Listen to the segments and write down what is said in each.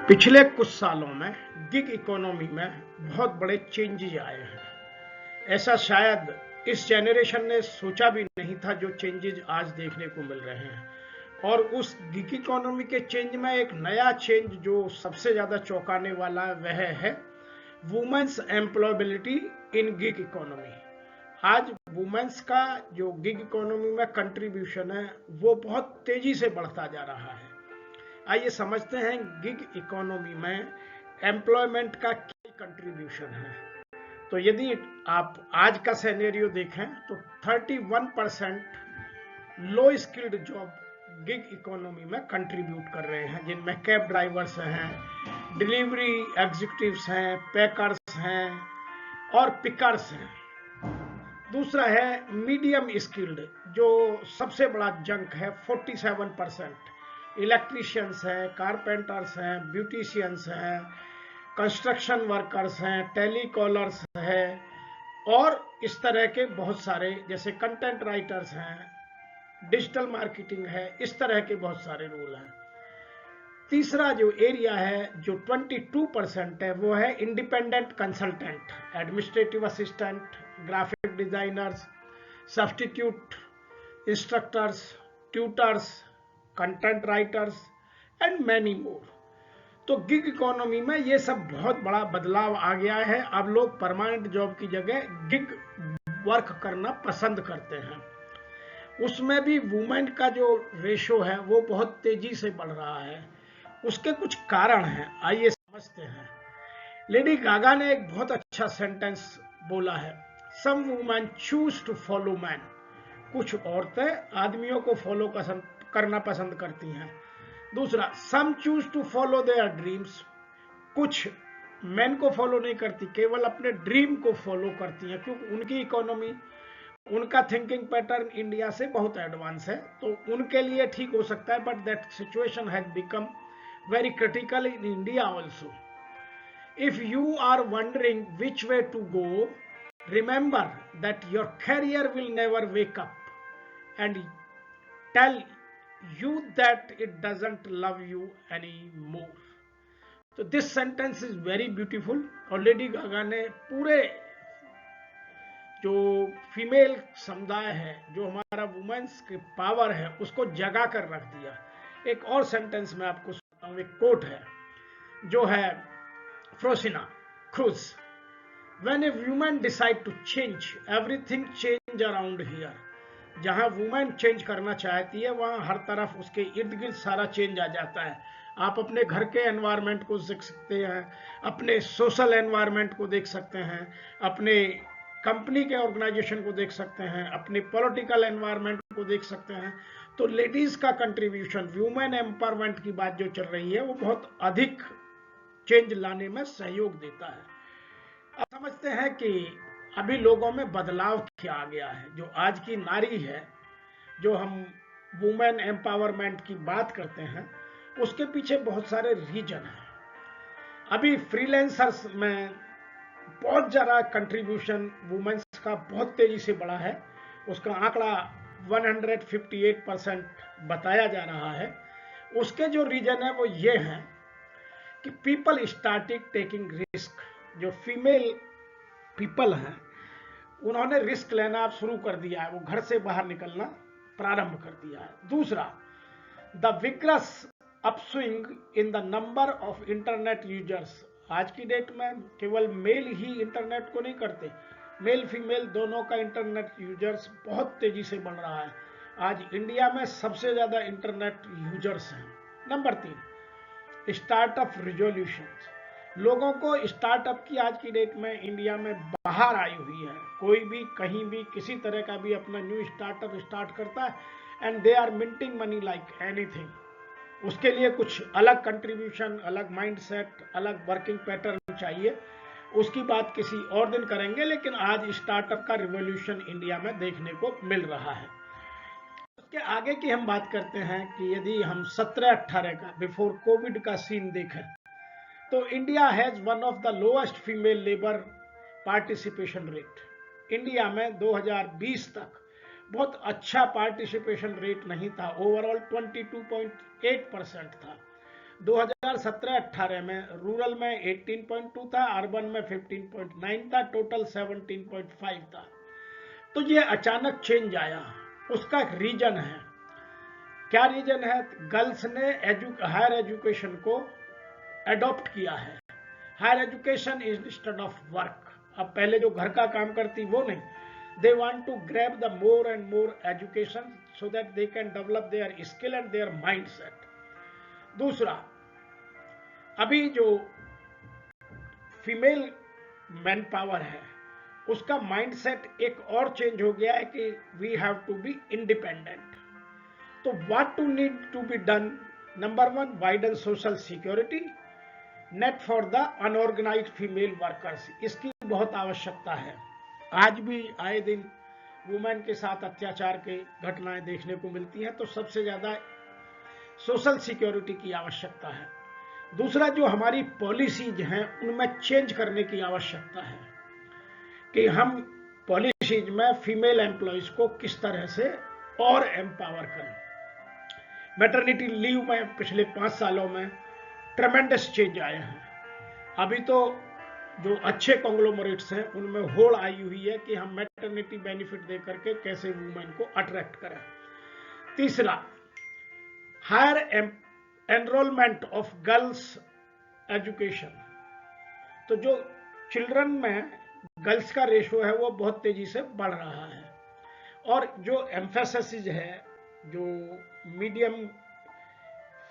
पिछले कुछ सालों में गिग इकोनॉमी में बहुत बड़े चेंजेज आए हैं। ऐसा शायद इस जनरेशन ने सोचा भी नहीं था जो चेंजेज आज देखने को मिल रहे हैं। और उस गिग इकोनॉमी के चेंज में एक नया चेंज जो सबसे ज्यादा चौंकाने वाला वह है वुमेन्स एम्प्लॉयबिलिटी इन गिग इकोनॉमी। आज वुमेन्स का जो गिग इकोनॉमी में कंट्रीब्यूशन है वो बहुत तेजी से बढ़ता जा रहा है। आइए समझते हैं गिग इकोनॉमी में एम्प्लॉयमेंट का क्या कंट्रीब्यूशन है। तो यदि आप आज का सिनेरियो देखें तो 31% लो स्किल्ड जॉब गिग इकोनॉमी में कंट्रीब्यूट कर रहे हैं, जिनमें कैब ड्राइवर्स हैं, डिलीवरी एग्जीक्यूटिव्स हैं, पैकर्स हैं और पिकर्स हैं। दूसरा है मीडियम स्किल्ड, जो सबसे बड़ा जंक है, 47%। इलेक्ट्रीशियंस हैं, कारपेंटर्स हैं, ब्यूटिशियंस हैं, कंस्ट्रक्शन वर्कर्स हैं, टेलीकॉलर्स हैं और इस तरह के बहुत सारे, जैसे कंटेंट राइटर्स हैं, डिजिटल मार्केटिंग है, इस तरह के बहुत सारे रोल हैं। तीसरा जो एरिया है जो 22% है वो है independent consultant, administrative assistant, graphic designers, substitute instructors, tutors, content writers and many more. तो गिग इकोनॉमी में ये सब बहुत बड़ा बदलाव आ गया है। अब लोग परमानेंट जॉब की जगह गिग वर्क करना पसंद करते हैं। उसमें भी वुमेन का जो रेशो है वो बहुत तेजी से बढ़ रहा है। उसके कुछ कारण हैं, आइए समझते हैं। लेडी गागा ने एक बहुत अच्छा सेंटेंस बोला है, some women choose to follow man. कुछ औरतें आदमियों को फॉलो करना पसंद करती हैं। दूसरा, some choose to follow their dreams. कुछ मैन को फॉलो नहीं करती, केवल अपने ड्रीम को फॉलो करती हैं, क्योंकि उनकी इकोनॉमी, उनका थिंकिंग पैटर्न इंडिया से बहुत एडवांस है। तो उनके लिए ठीक हो सकता है, but that situation has become very critical in India also. If you are wondering which way to go, remember that your career will never wake up and tell you that it doesn't love you anymore. So this sentence is very beautiful और Lady Gaga ने पूरे जो female समुदाय है, जो हमारा women's की power है, उसको जगा कर रख दिया। एक और सेंटेंस में आपको एक कोट है जो है Frosina Cruz, when a woman decide to change everything change around here. जहां वुमन चेंज करना चाहती है वहां हर तरफ उसके इर्द गिर्द सारा चेंज आ जाता है। आप अपने घर के एनवायरनमेंट को देख सकते हैं, अपने सोशल एनवायरनमेंट को देख सकते हैं, अपने कंपनी के ऑर्गेनाइजेशन को देख सकते हैं, अपने पॉलिटिकल एनवायरनमेंट को देख सकते हैं। तो लेडीज का कंट्रीब्यूशन, वुमेन एम्पावरमेंट की बात जो चल रही है, वो बहुत अधिक चेंज लाने में सहयोग देता है। अब समझते हैं कि अभी लोगों में बदलाव क्या आ गया है। जो आज की नारी है, जो हम वुमेन एम्पावरमेंट की बात करते हैं, उसके पीछे बहुत सारे रीजन हैं। अभी फ्रीलांसर्स में बहुत ज़्यादा कंट्रीब्यूशन वुमेन्स का बहुत तेजी से बढ़ा है। उसका आंकड़ा 158% बताया जा रहा है। उसके जो रीजन है वो ये हैं कि पीपल स्टार्टिंग टेकिंग रिस्क। जो फीमेल पीपल हैं उन्होंने रिस्क लेना शुरू कर दिया है, वो घर से बाहर निकलना प्रारंभ कर दिया है। दूसरा, the vigorous upswing in the number of internet users. आज की डेट में केवल मेल ही इंटरनेट को नहीं करते, मेल फीमेल दोनों का इंटरनेट यूजर्स बहुत तेजी से बढ़ रहा है। आज इंडिया में सबसे ज्यादा इंटरनेट यूजर्स हैं। Number 3, startup resolutions. लोगों को स्टार्टअप की आज की डेट में इंडिया में बाहर आई हुई है। कोई भी कहीं भी किसी तरह का भी अपना न्यू स्टार्टअप स्टार्ट करता है and they are minting money like anything. उसके लिए कुछ अलग कंट्रीब्यूशन, अलग माइंडसेट, अलग वर्किंग पैटर्न चाहिए। उसकी बात किसी और दिन करेंगे, लेकिन आज स्टार्टअप का रिवॉल्यूशन इंडिया में देखने को मिल रहा है। उसके आगे की हम बात करते हैं कि यदि हम 17-18 का बिफोर कोविड का सीन देखें तो India has one of the lowest female labour participation rate. India में 2020 तक बहुत अच्छा पार्टिसिपेशन रेट नहीं था, ओवरऑल 22.8% था। 2017-18 में रूरल में 18.2 था, अर्बन में 15.9 था, टोटल 17.5 था। तो ये अचानक चेंज आया, उसका एक रीजन है। क्या रीजन है? गर्ल्स ने हायर एजुकेशन को अडॉप्ट किया है। Higher education is instead of work. अब पहले जो घर का काम करती वो नहीं, they want to grab the more and more education so that they can develop their skill and their mindset. दूसरा, अभी जो फीमेल मैन पावर है उसका माइंडसेट एक और चेंज हो गया है कि we have to be independent. तो what to need to be done? Number 1, widen social security net for the unorganised female workers. इसकी बहुत आवश्यकता है। आज भी आए दिन वुमेन के साथ अत्याचार के घटनाएं देखने को मिलती हैं, तो सबसे ज्यादा सोशल सिक्योरिटी की आवश्यकता है। दूसरा, जो हमारी पॉलिसीज हैं उनमें चेंज करने की आवश्यकता है कि हम पॉलिसीज में फीमेल एम्प्लॉयज को किस तरह से और एम्पावर करें। मैटरनिटी लीव में पिछले 5 सालों में ट्रेमेंडस चेंज आए हैं। अभी तो जो अच्छे कॉन्ग्लोमरेट्स हैं उनमें होड़ आई हुई है कि हम मैटरनिटी बेनिफिट दे करके कैसे वुमेन को अट्रैक्ट करें। तीसरा, higher enrolment of girls education. तो जो चिल्ड्रन में गर्ल्स का रेशो है वो बहुत तेजी से बढ़ रहा है, और जो एम्फेसिस है, जो मीडियम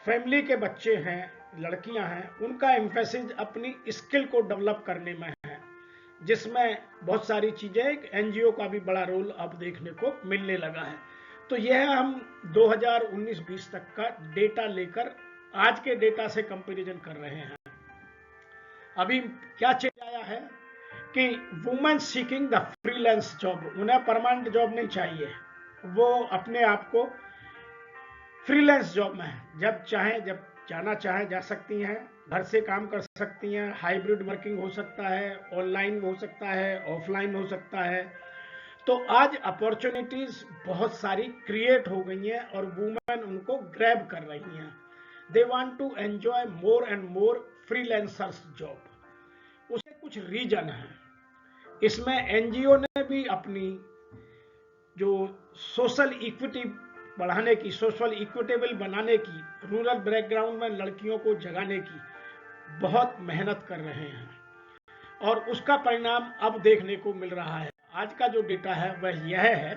फैमिली के बच्चे हैं, लड़कियां हैं, उनका एम्फेसिस अपनी स्किल को डेवलप करने में है, जिसमें बहुत सारी चीजें, एक एनजीओ का भी बड़ा रोल अब देखने को मिलने लगा है। तो यह हम 2019-20 तक का डेटा लेकर आज के डेटा से कंपैरिजन कर रहे हैं। अभी क्या चेंज आया है कि women seeking the freelance job, उन्हें परमानेंट जॉब नहीं चाहिए, वो अपने आप को फ्रीलांस जॉब में है, जब चाहे, जब जाना चाहे जा सकती हैं, घर से काम कर सकती हैं, हाइब्रिड वर्किंग हो सकता है, ऑनलाइन हो सकता है, ऑफलाइन हो सकता है। तो आज अपॉर्चुनिटीज बहुत सारी क्रिएट हो गई हैं और वुमेन उनको ग्रैब कर रही हैं। They want to enjoy more and more freelancers job. उसके कुछ रीजन हैं। इसमें एनजीओ ने भी अपनी जो सोशल इक्विटी बढ़ाने की, सोशल इक्विटेबल बनाने की, रूरल बैकग्राउंड में लड़कियों को जगाने की बहुत मेहनत कर रहे हैं, और उसका परिणाम अब देखने को मिल रहा है। आज का जो डेटा है वह यह है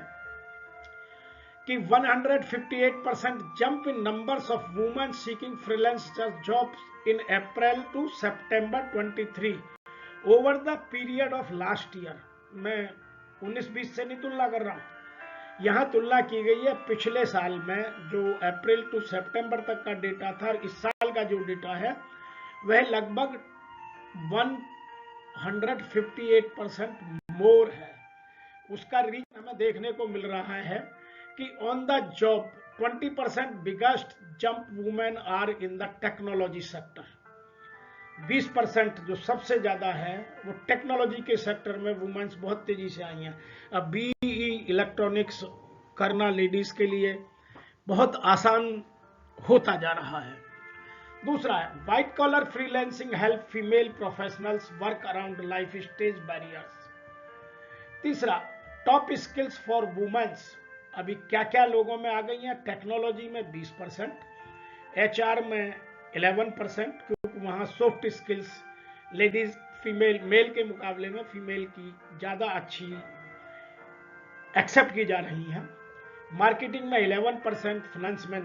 कि 158% jump in numbers of women seeking freelance jobs in April to September 23 over the period of last year. मैं 19-20 से नहीं तुलना कर रहा हूं, यहां तुलना की गई है पिछले साल में जो अप्रैल टू सितंबर तक का डेटा था, और इस साल का जो डेटा है वह लगभग 158% मोर है। उसका रीजन हमें देखने को मिल रहा है कि on the job 20% biggest jump women are in the technology sector. 20% जो सबसे ज्यादा है वो टेक्नोलॉजी के सेक्टर में वुमेन्स बहुत तेजी से आई हैं। अब बीई इलेक्ट्रॉनिक्स करना लेडीज के लिए बहुत आसान होता जा रहा है। दूसरा है white collar freelancing help female professionals work around life stage barriers. तीसरा, टॉप स्किल्स फॉर वुमेन्स। अभी क्या क्या लोगों में आ गई हैं? टेक्नोलॉजी में 20%, एचआर में 11%, क्योंकि वहां soft skills ladies female male के मुकाबले में फीमेल की ज्यादा अच्छी एक्सेप्ट की जा रही हैं। मार्केटिंग में 11%, फाइनेंस में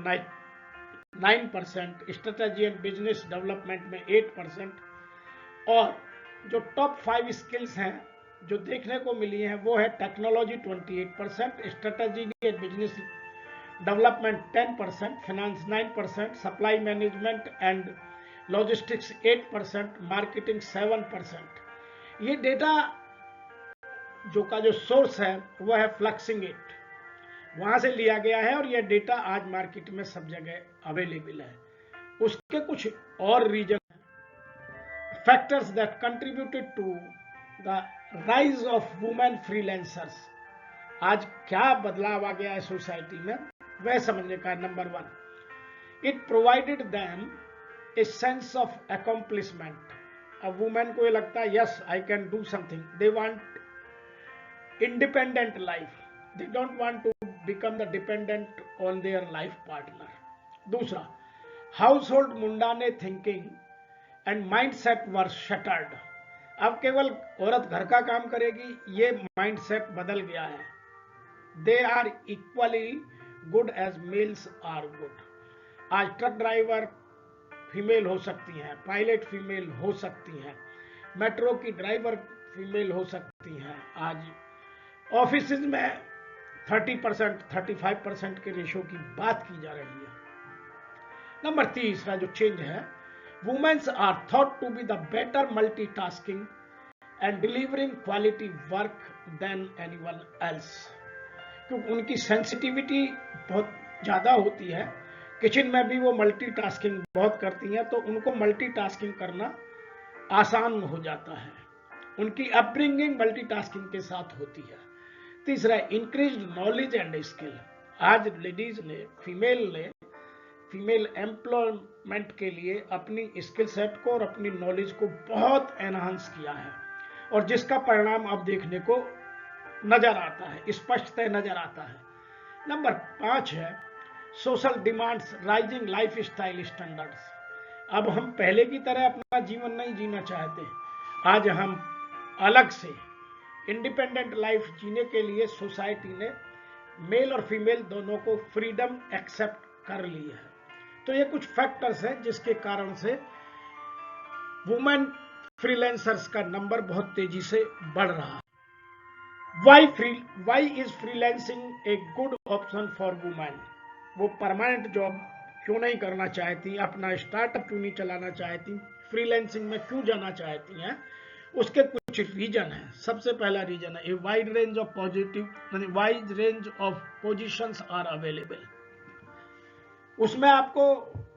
9%, स्ट्रेटेजी एंड बिजनेस डेवलपमेंट में 8%, और जो टॉप 5 स्किल्स हैं जो देखने को मिली हैं वो है technology 28%, strategy and business development 10%, finance 9%, supply management and logistics 8%, marketing 7%। ये डेटा जो सोर्स है वह है फ्लक्सिंगेट, वहां से लिया गया है, और यह डेटा आज मार्केट में सब जगह अवेलेबल है। उसके कुछ और reason factors that contributed to the rise of women freelancers. आज क्या बदलाव आ गया है सोसाइटी में वह समझने का। Number 1, it provided them a sense of accomplishment. अब वुमेन को ये लगता है yes I can do something, they want independent life, they don't want to become the dependent on their life partner. दूसरा, household mundane thinking and mindset were shattered. अब केवल औरत घर का काम करेगी, ये माइंड सेट बदल गया है। They are equally good as males are good. आज ट्रक ड्राइवर फीमेल हो सकती हैं, पायलट फीमेल हो सकती हैं, मेट्रो की ड्राइवर फीमेल हो सकती हैं। आज ऑफिस में 30% 35% के रेशो की बात की जा रही है। नंबर तीसरा जो चेंज है, womens are thought to be the better multitasking and delivering quality work than anyone else. क्योंकि उनकी सेंसिटिविटी बहुत ज्यादा होती है, किचन में भी वो मल्टीटास्किंग बहुत करती हैं, तो उनको मल्टीटास्किंग करना आसान हो जाता है। उनकी अपब्रिंगिंग मल्टीटास्किंग के साथ होती है। तीसरा, इंक्रीज्ड नॉलेज एंड स्किल। आज लेडीज ने फीमेल एम्प्लॉयमेंट के लिए अपनी स्किल सेट को और अपनी नॉलेज को बहुत एनहांस किया है, और जिसका परिणाम अब देखने को नजर आता है, स्पष्टतः नजर आता है। नंबर 5 है social demands rising life style standards. अब हम पहले की तरह अपना जीवन नहीं जीना चाहते। आज हम अलग से इंडिपेंडेंट लाइफ जीने के लिए सोसाइटी ने मेल और फीमेल दोनों को फ्रीडम एक्सेप्ट कर ली है। तो ये कुछ फैक्टर्स हैं जिसके कारण से वुमेन फ्रीलांसर्स का नंबर बहुत तेजी से बढ़ रहा है। Why is freelancing a good option for women? वो परमानेंट जॉब क्यों नहीं करना चाहती, अपना स्टार्टअप क्यों नहीं चलाना चाहती, फ्रीलांसिंग में क्यों जाना चाहती हैं? उसके कुछ रीजन है। सबसे पहला रीजन है, a wide range of positions are available. उसमें आपको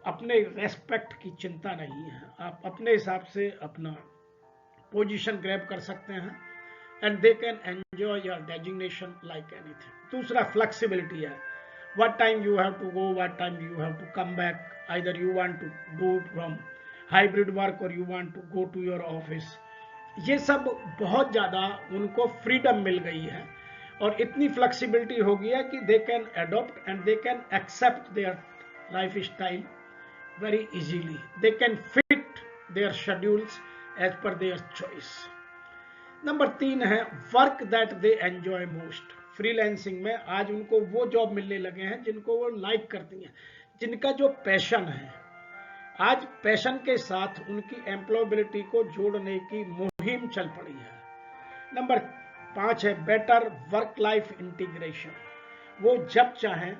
अपने रेस्पेक्ट की चिंता नहीं है, आप अपने हिसाब से अपना पोजीशन ग्रैब कर सकते हैं, and they can enjoy your designation like anything. दूसरा, फ्लेक्सिबिलिटी है, what time you have to go, what time you have to come back, either you want to do from hybrid work और you want to go to your office. ये सब बहुत ज्यादा उनको freedom मिल गई है, और इतनी फ्लेक्सिबिलिटी हो गई है कि they can adopt and they can accept their lifestyle very easily. They can fit their schedules as per their choice. Number 3 है work that they enjoy most. Freelancing में आज उनको वो जॉब मिलने लगे हैं जिनको वो लाइक करती हैं, जिनका जो पैशन है। आज पैशन के साथ उनकी एम्प्लॉयबिलिटी को जोड़ने की मुहिम चल पड़ी है। नंबर 5 है बेटर वर्क लाइफ इंटीग्रेशन। वो जब चाहें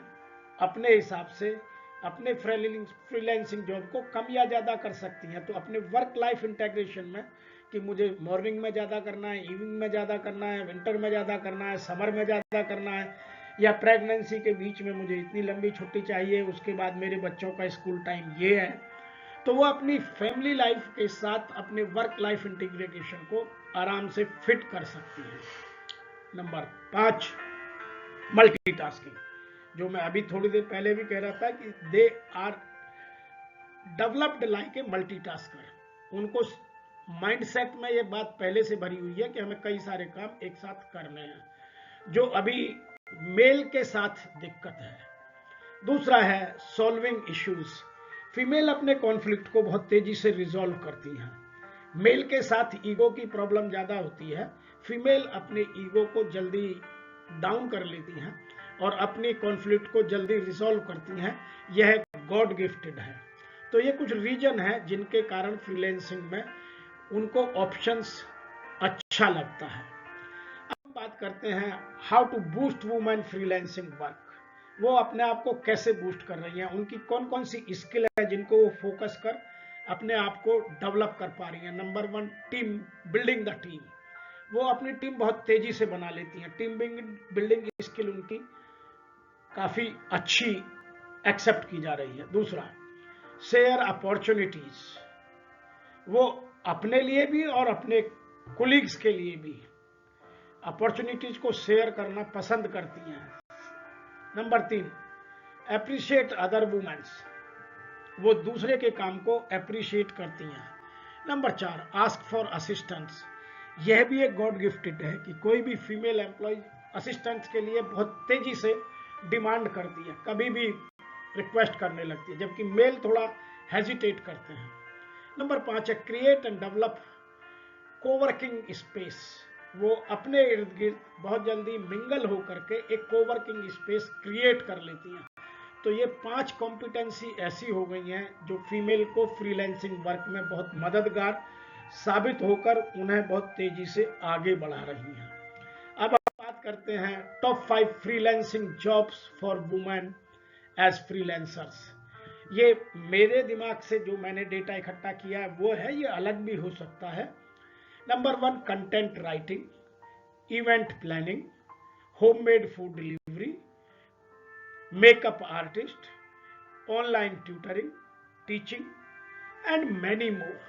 अपने हिसाब से अपने फ्रीलांसिंग जॉब को कम या ज्यादा कर सकती हैं। तो अपने वर्क लाइफ इंटीग्रेशन में कि मुझे मॉर्निंग में ज्यादा करना है, इवनिंग में ज्यादा करना है, विंटर में ज्यादा करना है, समर में ज्यादा करना है, या प्रेगनेंसी के बीच में मुझे इतनी लंबी छुट्टी चाहिए, उसके बाद मेरे बच्चों का स्कूल टाइम ये है, तो वो अपनी फैमिली लाइफ के साथ अपने वर्क लाइफ इंटीग्रेशन को आराम से फिट कर सकती है। नंबर 5, मल्टीटास्किंग, जो मैं अभी थोड़ी देर पहले भी कह रहा था कि they are developed like a multitasker. उनको माइंडसेट में ये बात पहले से भरी हुई है कि हमें कई सारे काम एक साथ करने हैं, जो अभी मेल के साथ दिक्कत है। दूसरा है सॉल्विंग इश्यूज। फीमेल अपने कॉन्फ्लिक्ट को बहुत तेजी से रिजॉल्व करती हैं, मेल के साथ ईगो की प्रॉब्लम ज्यादा होती है। फीमेल अपने ईगो को जल्दी डाउन कर लेती हैं और अपनी कॉन्फ्लिक्ट को जल्दी रिजॉल्व करती हैं। यह गॉड गिफ्टेड है। तो ये कुछ रीजन है जिनके कारण फ्रीलांसिंग में उनको ऑप्शंस अच्छा लगता है। अब बात करते हैं how to boost women freelancing work. वो अपने आप को कैसे बूस्ट कर रही हैं, उनकी कौन कौन सी स्किल है जिनको वो फोकस कर अपने आप को डेवलप कर पा रही हैं। Number 1, team building the team. वो अपनी टीम बहुत तेजी से बना लेती हैं, टीम बिल्डिंग स्किल उनकी काफी अच्छी एक्सेप्ट की जा रही है। दूसरा, शेयर अपॉर्चुनिटीज। वो अपने लिए भी और अपने कोलीग्स के लिए भी अपॉर्चुनिटीज को शेयर करना पसंद करती हैं। Number 3, appreciate other womens. वो दूसरे के काम को अप्रिशिएट करती हैं। Number 4, ask for assistance. यह भी एक गॉड गिफ्टेड है कि कोई भी फीमेल एम्प्लॉय असिस्टेंस के लिए बहुत तेजी से डिमांड करती है, कभी भी रिक्वेस्ट करने लगती है, जबकि मेल थोड़ा हेजिटेट करते हैं। नंबर 5 है create and develop coworking space. वो अपने इर्द गिर्द बहुत जल्दी मिंगल होकर के एक कोवर्किंग स्पेस क्रिएट कर लेती हैं। तो ये 5 कॉम्पिटेंसी ऐसी हो गई हैं जो फीमेल को फ्रीलांसिंग वर्क में बहुत मददगार साबित होकर उन्हें बहुत तेजी से आगे बढ़ा रही हैं। अब हम बात करते हैं top 5 freelancing jobs for women as freelancers. ये मेरे दिमाग से जो मैंने डेटा इकट्ठा किया है वो है, ये अलग भी हो सकता है। Number 1, content writing, event planning, homemade food delivery, makeup artist, online tutoring, teaching and many more.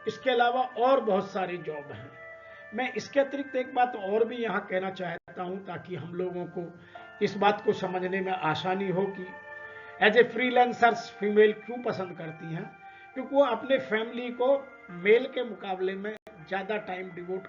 इसके अलावा और बहुत सारी जॉब हैं। मैं इसके अतिरिक्त एक बात और भी यहाँ कहना चाहता हूँ ताकि हम लोगों को इस बात को समझने में आसानी हो कि एज ए फ्रीलांसर्स फीमेल क्यों पसंद करती हैं, क्योंकि वो अपने फैमिली को मेल के मुकाबले में ज़्यादा टाइम डिवोट